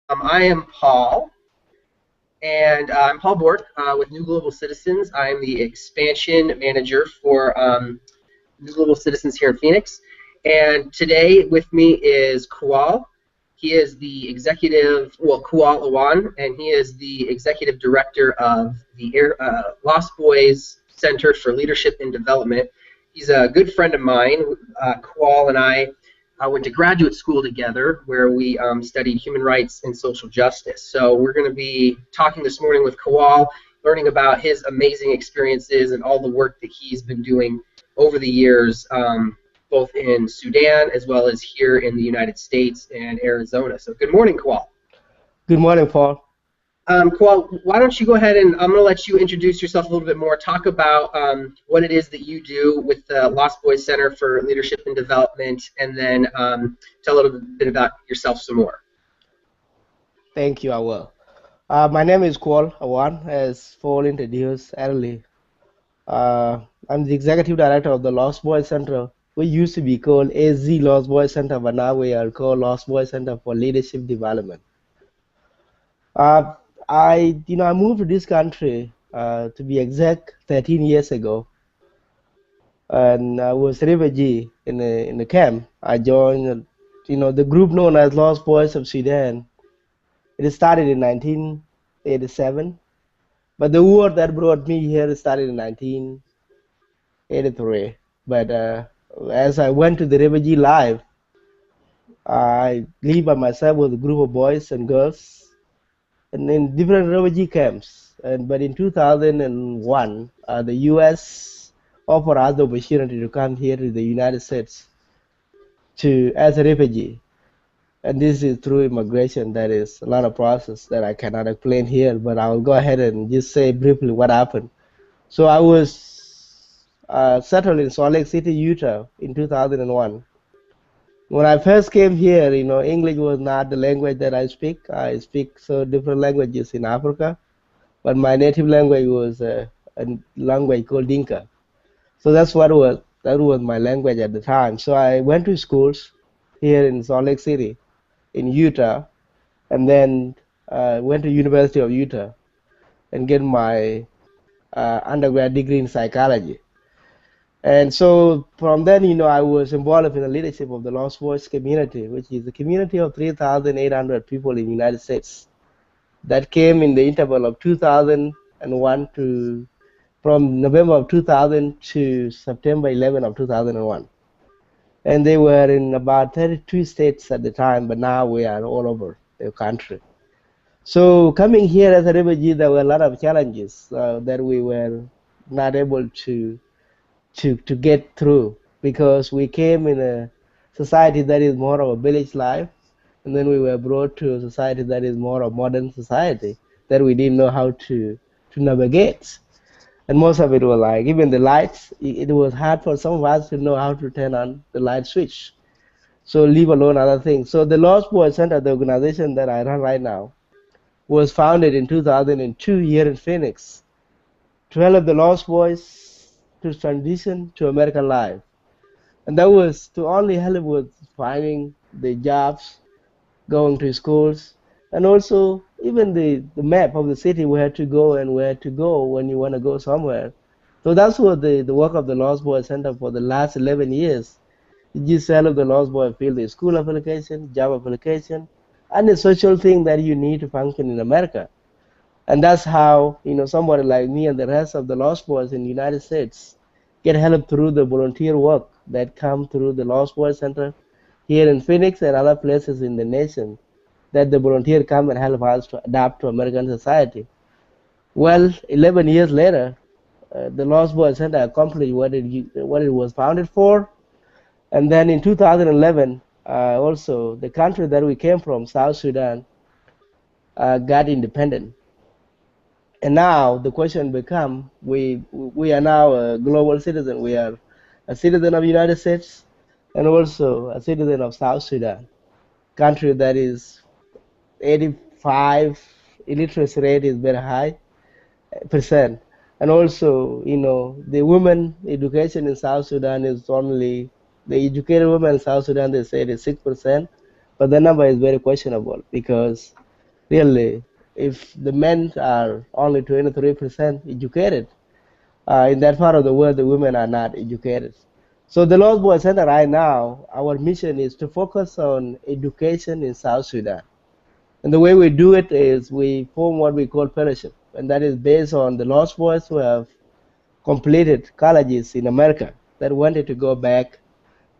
I am Paul, and I'm Paul Bork with New Global Citizens. I'm the expansion manager for New Global Citizens here in Phoenix. And today with me is Kual. He is the Kuol Awan, and he is the executive director of the Lost Boys Center for Leadership and Development. He's a good friend of mine. Kual and I went to graduate school together where we studied human rights and social justice. So we're going to be talking this morning with Kual, learning about his amazing experiences and all the work that he's been doing over the years, both in Sudan as well as here in the United States and Arizona. So good morning, Kual. Good morning, Paul. Kual, why don't you go ahead and I'm going to let you introduce yourself a little bit more. Talk about what it is that you do with the Lost Boys Center for Leadership and Development, and then tell a little bit about yourself some more. Thank you, I will. My name is Kuol Awan, as Paul introduced earlier. I'm the executive director of the Lost Boys Center. We used to be called AZ Lost Boys Center, but now we are called Lost Boys Center for Leadership Development. Uh, I moved to this country, to be exact, 13 years ago, and I was a refugee in the camp. I joined, the group known as Lost Boys of Sudan. It started in 1987, but the war that brought me here started in 1983. But as I went to the refugee life, I lived by myself with a group of boys and girls, and in different refugee camps. But in 2001, the U.S. offered us the opportunity to come here to the United States as a refugee. And this is through immigration. That is a lot of process that I cannot explain here, but I will go ahead and just say briefly what happened. So I was settled in Salt Lake City, Utah in 2001. When I first came here, English was not the language that I speak. I speak so different languages in Africa, but my native language was a language called Dinka. So that was my language at the time. So I went to schools here in Salt Lake City, in Utah, and then went to University of Utah and get my undergrad degree in psychology. And so from then, I was involved in the leadership of the Lost Boys community, which is a community of 3,800 people in the United States that came in the interval of 2001 to from November of 2000 to September 11 of 2001. And they were in about 32 states at the time, but now we are all over the country. So coming here as a refugee, there were a lot of challenges that we were not able to get through because we came in a society that is more of a village life, and then we were brought to a society that is more of modern society that we didn't know how to navigate. And most of it was like, even the lights, it was hard for some of us to know how to turn on the light switch. So leave alone other things. So the Lost Boys Center, the organization that I run right now, was founded in 2002 here in Phoenix to help the Lost Boys to transition to American life. And that was to only help with finding the jobs, going to schools, and also even the map of the city where to go and where to go when you want to go somewhere. So that's what the work of the Lost Boy Center for the last 11 years. It just help the Lost Boy fill the school application, job application, and the social thing that you need to function in America. And that's how, somebody like me and the rest of the Lost Boys in the United States get help through the volunteer work that come through the Lost Boys Center here in Phoenix and other places in the nation that the volunteer come and help us to adapt to American society. Well, 11 years later, the Lost Boys Center accomplished what it was founded for. And then in 2011, also the country that we came from, South Sudan, got independent. And now the question become, we are now a global citizen. We are a citizen of the United States and also a citizen of South Sudan, country that is 85 illiteracy rate is very high percent. And also, the women education in South Sudan is only, the educated women in South Sudan, they say it is 6%, but the number is very questionable because Really, if the men are only 23% educated, in that part of the world, the women are not educated. So the Lost Boys Center right now, our mission is to focus on education in South Sudan. And the way we do it is we form what we call fellowship, and that is based on the Lost Boys who have completed colleges in America that wanted to go back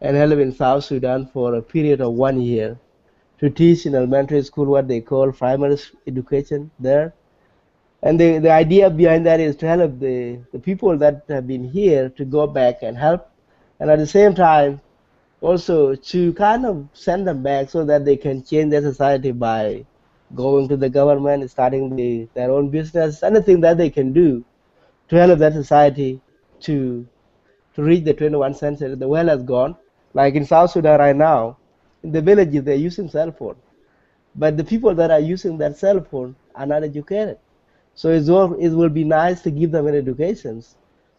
and help in South Sudan for a period of 1 year to teach in elementary school what they call primary education there. And the idea behind that is to help the people that have been here to go back and help, and at the same time also to kind of send them back so that they can change their society by going to the government, starting their own business, anything that they can do to help that society to to reach the 21st century. The well has gone. Like in South Sudan right now, in the villages they're using cell phone, but the people that are using that cell phone are not educated. So it will be nice to give them an education.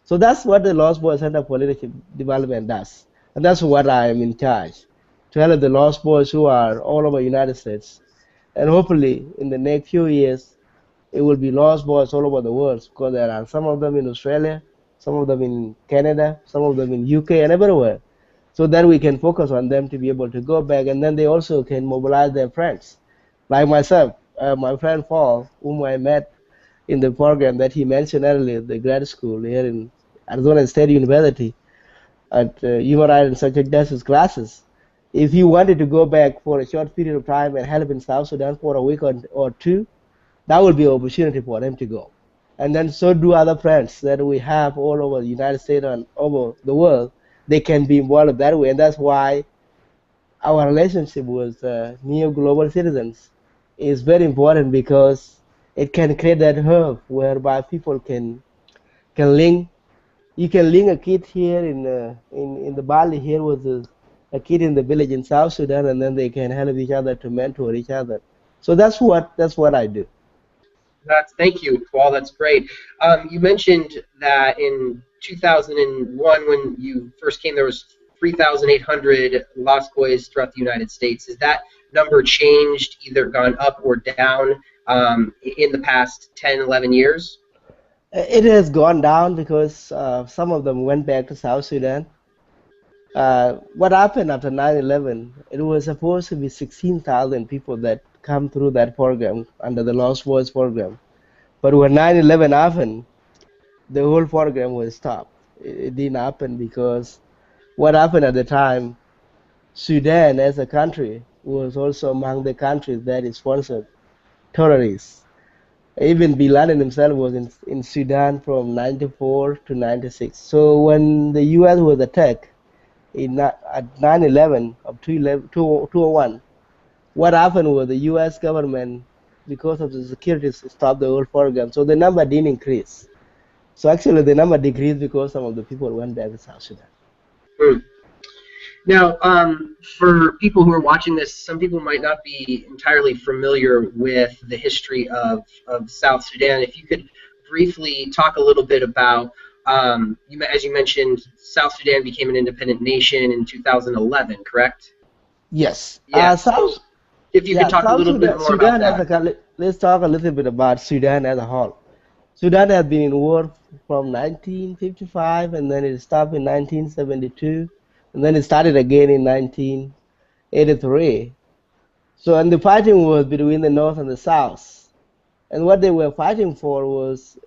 So that's what the Lost Boys Center for Leadership Development does. And that's what I am in charge, to help the Lost Boys who are all over the United States. And hopefully in the next few years, it will be Lost Boys all over the world because there are some of them in Australia, some of them in Canada, some of them in UK and everywhere. So that we can focus on them to be able to go back, and then they also can mobilize their friends. Like myself, my friend Paul, whom I met in the program that he mentioned earlier, the grad school here in Arizona State University at human rights and social justice classes. If he wanted to go back for a short period of time and help in South Sudan for a week or two, that would be an opportunity for them to go. And then so do other friends that we have all over the United States and over the world. They can be involved that way, and that's why our relationship with new global citizens is very important because it can create that hub whereby people can link. You can link a kid here in the Bali here with a kid in the village in South Sudan, and then they can help each other to mentor each other. So that's what I do. That's thank you, Paul. That's great. You mentioned that in 2001, when you first came, there was 3,800 lost boys throughout the United States. Has that number changed, either gone up or down in the past 10, 11 years? It has gone down because some of them went back to South Sudan. What happened after 9/11? It was supposed to be 16,000 people that come through that program under the Lost Boys program. But when 9/11 happened, the whole program was stopped. It didn't happen because what happened at the time, Sudan as a country was also among the countries that sponsored terrorists. Even Bin Laden himself was in Sudan from 94 to 96. So when the US was attacked at 9/11 of 2001, what happened was the US government, because of the security, stopped the whole program. So the number didn't increase. So actually the number decreased because some of the people went back to South Sudan. Hmm. Now, for people who are watching this, some people might not be entirely familiar with the history of South Sudan. If you could briefly talk a little bit about, as you mentioned, South Sudan became an independent nation in 2011, correct? Yes. Yeah. So South if you could Yeah, talk a South little bit Sudan, more about Sudan as that. a country. Let's talk a little bit about Sudan as a whole. Sudan has been in war from 1955, and then it stopped in 1972, and then it started again in 1983. So, and the fighting was between the North and the South. And what they were fighting for was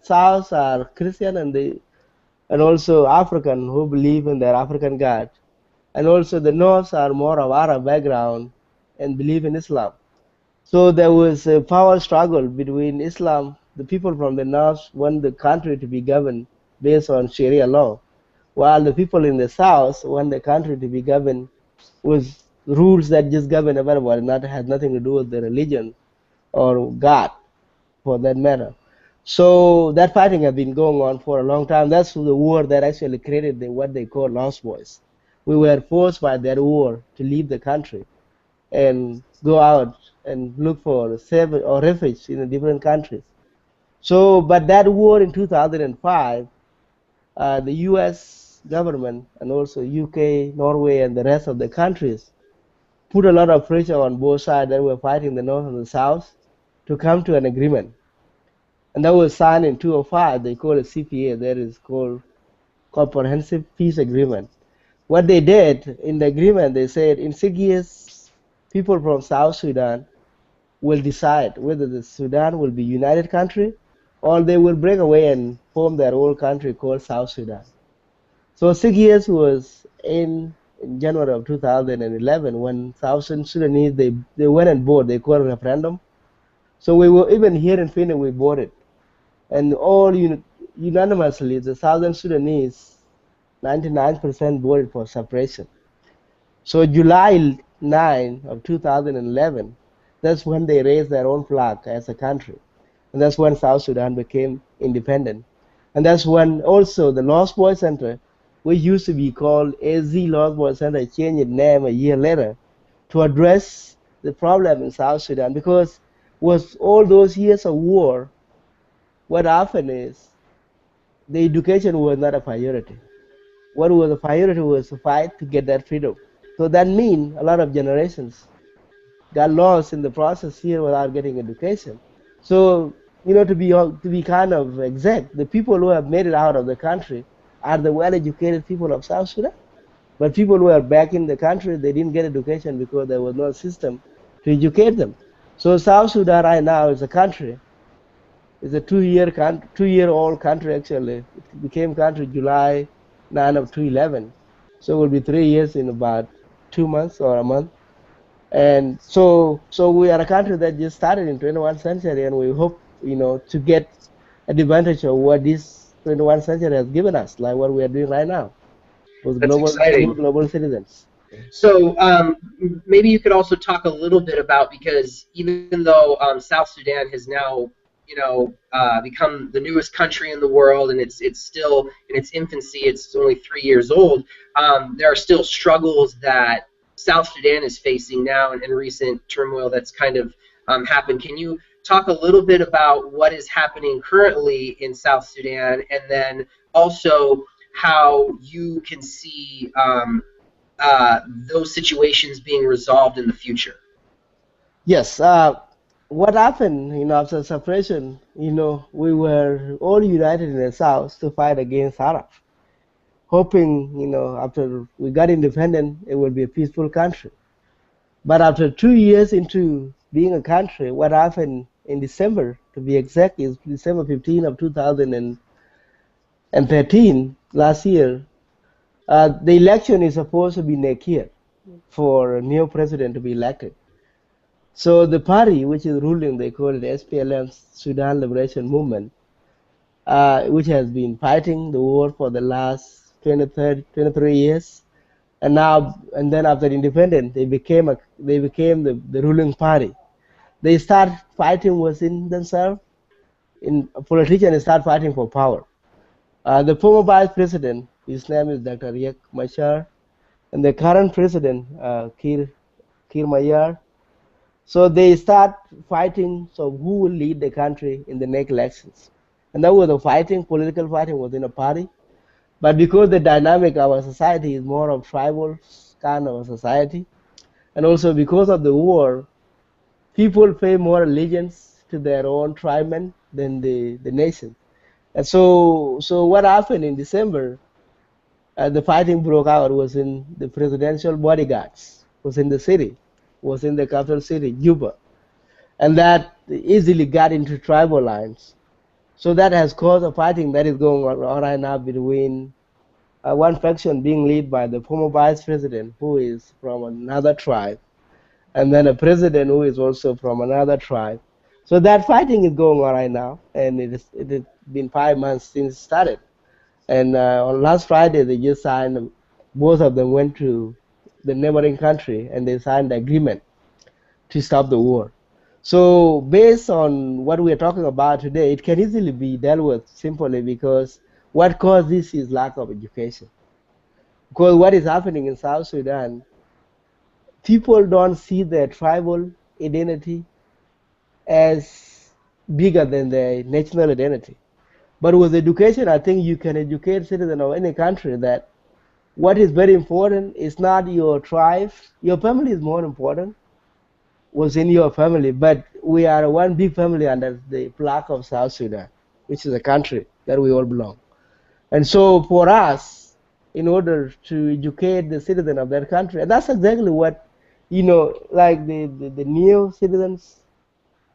South are Christian and also African who believe in their African God, and also the North are more of Arab background and believe in Islam. So there was a power struggle between Islam. The people from the north want the country to be governed based on Sharia law, while the people in the south want the country to be governed with rules that just govern everybody, not has nothing to do with the religion or God, for that matter. So that fighting has been going on for a long time. That's the war that actually created what they call Lost Boys. We were forced by that war to leave the country and go out and look for safe or refuge in the different countries. So, but that war in 2005, the U.S. government and also UK, Norway, and the rest of the countries put a lot of pressure on both sides that were fighting the North and the South. to come to an agreement. And that was signed in 2005. They call it CPA, that is called Comprehensive Peace Agreement. What they did in the agreement, they said in 6 years, people from South Sudan will decide whether the Sudan will be united country or they will break away and form their own country called South Sudan. So 6 years was in January of 2011 when South Sudanese they went and voted. They called a referendum. So we were even here in Phoenix we voted, and all unanimously the Southern Sudanese 99% voted for separation. So July 9 of 2011, that's when they raised their own flag as a country. And that's when South Sudan became independent. And that's when also the Lost Boys Center, which used to be called AZ Lost Boys Center, changed its name a year later to address the problem in South Sudan. Because with all those years of war, what happened is the education was not a priority. What was a priority was to fight to get that freedom. So that means a lot of generations got lost in the process here without getting education. So to be kind of exact, the people who have made it out of the country are the well-educated people of South Sudan. But people who are back in the country, they didn't get education because there was no system to educate them. So South Sudan right now is a country. It's a 2-year old country actually. It became country July 9 of 2011. So it will be 3 years in about 2 months or a month. And so we are a country that just started in 21st century, and we hope to get advantage of what this 21st century has given us, like what we are doing right now with That's exciting. global citizens. So maybe you could also talk a little bit about, because even though South Sudan has now, become the newest country in the world, and it's still in its infancy. It's only 3 years old. There are still struggles that South Sudan is facing now, and recent turmoil that's kind of happened. Can you talk a little bit about what is happening currently in South Sudan, and then also how you can see those situations being resolved in the future? Yes. What happened, after separation, we were all united in the South to fight against Arab, hoping, after we got independent, it would be a peaceful country. But after 2 years into being a country, what happened in December, to be exact, is December 15 of 2013, last year, the election is supposed to be next year for a new president to be elected. So the party which is ruling, they call it SPLM, Sudan Liberation Movement, which has been fighting the war for the last 23 years, and then after independence, they became the ruling party. They start fighting within themselves. In politicians start fighting for power. The former vice president, his name is Dr. Riek Machar, and the current president, Kir Mayar. So they start fighting. So who will lead the country in the next elections? And that was a fighting, political fighting within a party. But because the dynamic of our society is more of tribal kind of a society, and also because of the war, people pay more allegiance to their own tribemen than the nation. And so what happened in December, the fighting broke out was in the presidential bodyguards, was in the city, was in the capital city, Juba. And that easily got into tribal lines. So that has caused a fighting that is going on right now between one faction being led by the former vice president, who is from another tribe, and then a president who is also from another tribe. So that fighting is going on right now, and it has been 5 months since it started. And on last Friday, they just signed, both of them went to the neighboring country and they signed the agreement to stop the war. So based on what we are talking about today, it can easily be dealt with simply because what caused this is lack of education. Because what is happening in South Sudan, people don't see their tribal identity as bigger than their national identity. But with education, I think you can educate citizens of any country that what is very important is not your tribe. Your family is more important within your family, but we are one big family under the flag of South Sudan, which is a country that we all belong. And so for us, in order to educate the citizen of that country, and that's exactly what, like the new citizens,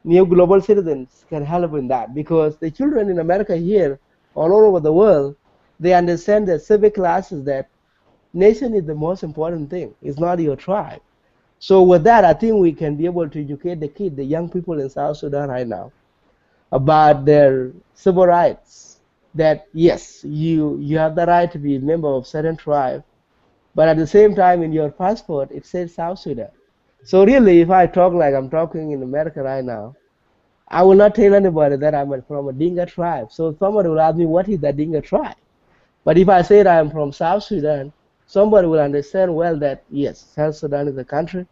new global citizens can help in that, because the children in America here, all over the world, they understand the civic classes that nation is the most important thing. It's not your tribe. So with that, I think we can be able to educate the kids, the young people in South Sudan right now, about their civil rights. That yes, you have the right to be a member of certain tribe, but at the same time in your passport it says South Sudan. So really, if I talk like I'm talking in America right now, I will not tell anybody that I'm from a Dinka tribe. So somebody will ask me, what is the Dinka tribe? But if I say that I'm from South Sudan, somebody will understand well that yes, South Sudan is a country,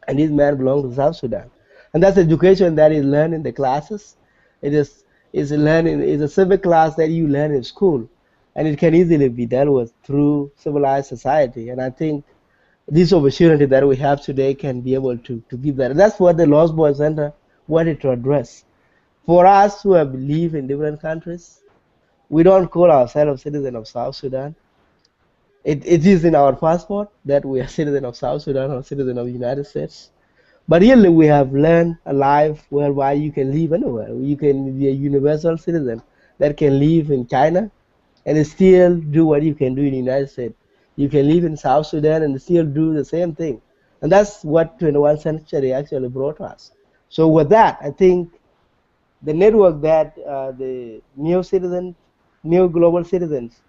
and this man belongs to South Sudan. And that's education that is learned in the classes. It is learning is a civic class that you learn in school, and it can easily be dealt with through civilized society. And I think this opportunity that we have today can be able to give that. And that's what the Lost Boys Center wanted to address. For us who have lived in different countries, we don't call ourselves citizens of South Sudan. It is in our passport that we are citizens of South Sudan or citizens of the United States. But really, we have learned a life whereby you can live anywhere. You can be a universal citizen that can live in China and still do what you can do in the United States. You can live in South Sudan and still do the same thing. And that's what 21st century actually brought us. So with that, I think the network that the new citizens, new global citizens,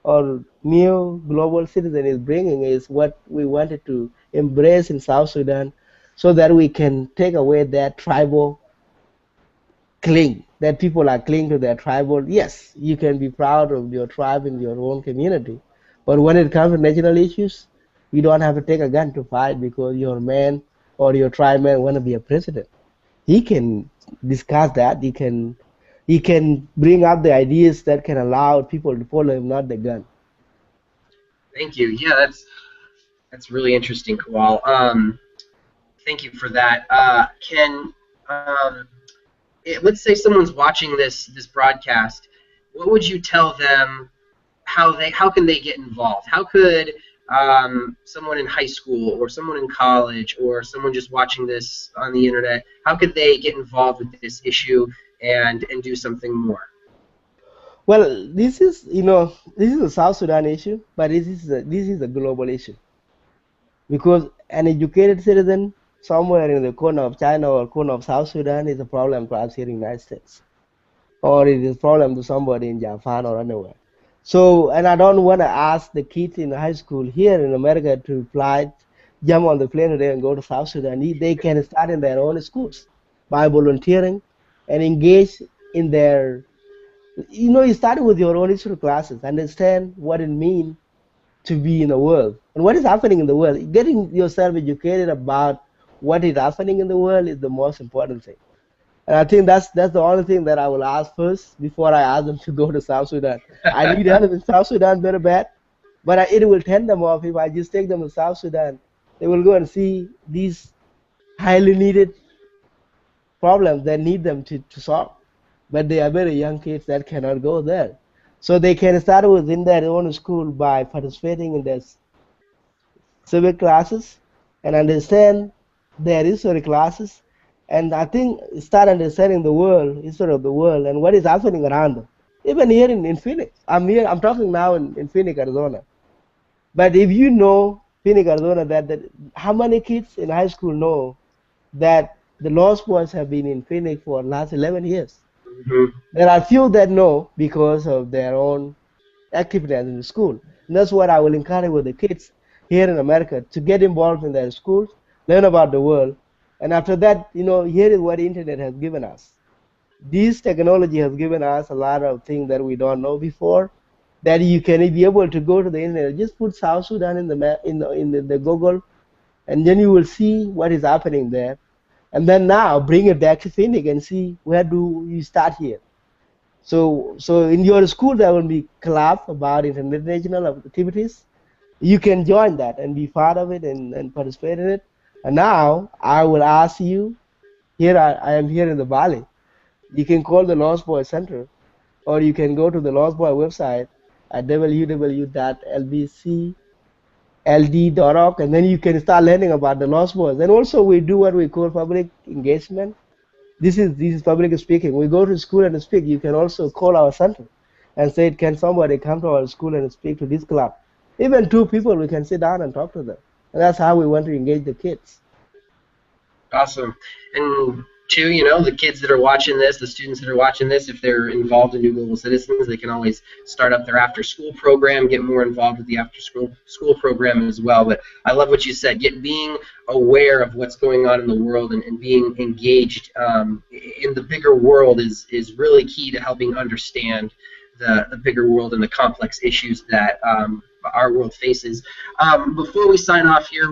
or new global citizen is bringing is what we wanted to embrace in South Sudan, so that we can take away that tribal cling, that people are clinging to their tribal. Yes, you can be proud of your tribe in your own community, but when it comes to national issues, you don't have to take a gun to fight because your man or your tribe man want to be a president. He can discuss that. He can bring up the ideas that can allow people to follow him, not the gun. Thank you. Yeah, that's really interesting, Kual. Thank you for that. Can let's say someone's watching this broadcast. What would you tell them? How can they get involved? How could someone in high school or someone in college or someone just watching this on the internet, how could they get involved with this issue and do something more? Well, this is a South Sudan issue, but this is a global issue, because an educated citizen somewhere in the corner of China or corner of South Sudan is a problem to us here in the United States, or it is a problem to somebody in Japan or anywhere. So, and I don't want to ask the kids in high school here in America to fly, jump on the plane today and go to South Sudan. They can start in their own schools by volunteering and engage in their, you start with your own history classes, understand what it means to be in the world and what is happening in the world. Getting yourself educated about what is happening in the world is the most important thing. And I think that's the only thing that I will ask first before I ask them to go to South Sudan. I need help in South Sudan very bad, but it will turn them off if I just take them to South Sudan. They will go and see these highly needed problems that need them to solve. But they are very young kids that cannot go there. So they can start within their own school by participating in their civic classes and understand their history classes. And I think start understanding the world, history of the world, and what is happening around them. Even here in Phoenix, I'm talking now in Phoenix, Arizona. But if you know Phoenix, Arizona, that how many kids in high school know that the Lost Boys have been in Phoenix for the last 11 years? Hmm. There are few that know because of their own activities in the school. And that's what I will encourage with the kids here in America to get involved in their schools, learn about the world. And after that, here is what the internet has given us. This technology has given us a lot of things that we don't know before. That you can be able to go to the internet, just put South Sudan in the map, in the Google, and then you will see what is happening there. And then now bring it back to Phoenix and see where do you start here. So in your school there will be club about international activities. You can join that and be part of it and participate in it. And now I will ask you Here I am here in the Valley. You can call the Lost Boy Center, or you can go to the Lost Boy website at www.lbcld.org, and then you can start learning about the Lost Boys. And also, we do what we call public engagement. This is public speaking. We go to school and speak. You can also call our center and say, "Can somebody come to our school and speak to this club?" Even two people, we can sit down and talk to them. And that's how we want to engage the kids. Awesome. And two, the kids that are watching this, the students that are watching this, if they're involved in New Global Citizens, they can always start up their after school program, get more involved with the after school program as well. But I love what you said, being aware of what's going on in the world and being engaged in the bigger world is really key to helping understand the bigger world and the complex issues that our world faces. Before we sign off here,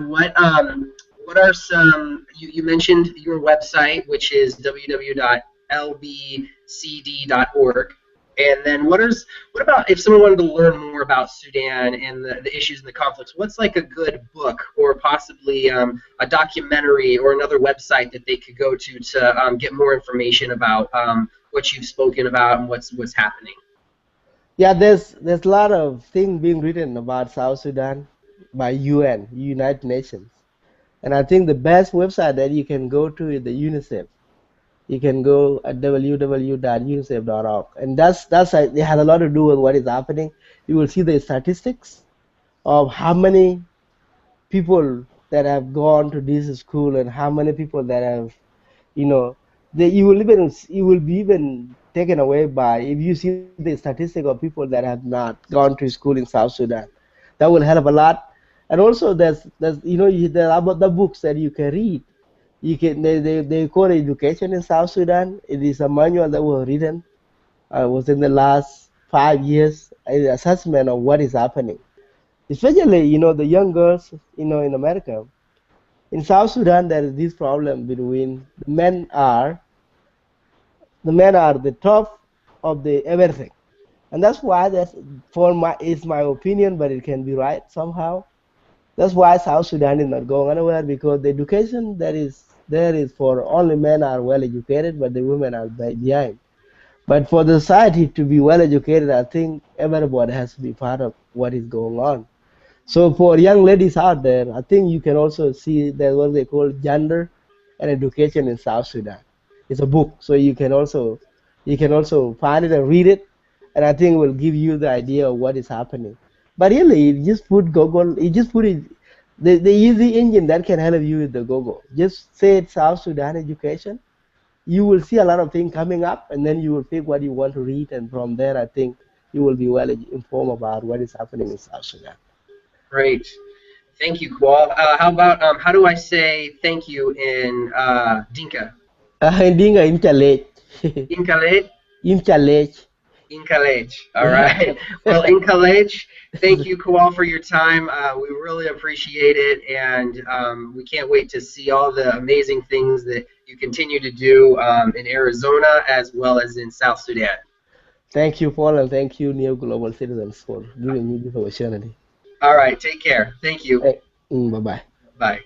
what are some, you mentioned your website, which is www.lbcd.org. And then what about if someone wanted to learn more about Sudan and the issues and the conflicts? What's like a good book or possibly a documentary or another website that they could go to get more information about what you've spoken about and what's happening? Yeah, there's a lot of things being written about South Sudan by UN, United Nations. And I think the best website that you can go to is the UNICEF. You can go at www.unicef.org, and it has a lot to do with what is happening. You will see the statistics of how many people that have gone to this school and how many people that have, you know, you will be even taken away by if you see the statistic of people that have not gone to school in South Sudan. That will help a lot. And also there are about the books that you can read. They call it education in South Sudan. It is a manual that was written within the last 5 years, an assessment of what is happening. Especially, the young girls, in America. In South Sudan, there is this problem between the men are the top of the everything, and that's why it's my opinion, but it can be right somehow. That's why South Sudan is not going anywhere because the education that is there is for only men are well educated, but the women are behind. But for the society to be well educated, I think everybody has to be part of what is going on. So for young ladies out there, I think you can also see there's what they call gender and education in South Sudan. It's a book, so you can also find it and read it, and I think it will give you the idea of what is happening. But really, you just put Google, you just put it, the easy engine that can help you is the Google. Just say it South Sudan education. You will see a lot of things coming up, and then you will pick what you want to read, and from there, I think you will be well informed about what is happening in South Sudan. Great. Thank you, Kual. How about how do I say thank you in Dinka? Hindi nga inchalet. Inkalej? Inchalet. Inkalej. All Yeah. right. Well, Inkalej, thank you, Kual, for your time. We really appreciate it, and we can't wait to see all the amazing things that you continue to do in Arizona as well as in South Sudan. Thank you, Paul, and thank you, New Global Citizens, for giving me this opportunity. All right. Take care. Thank you. Bye bye. Bye.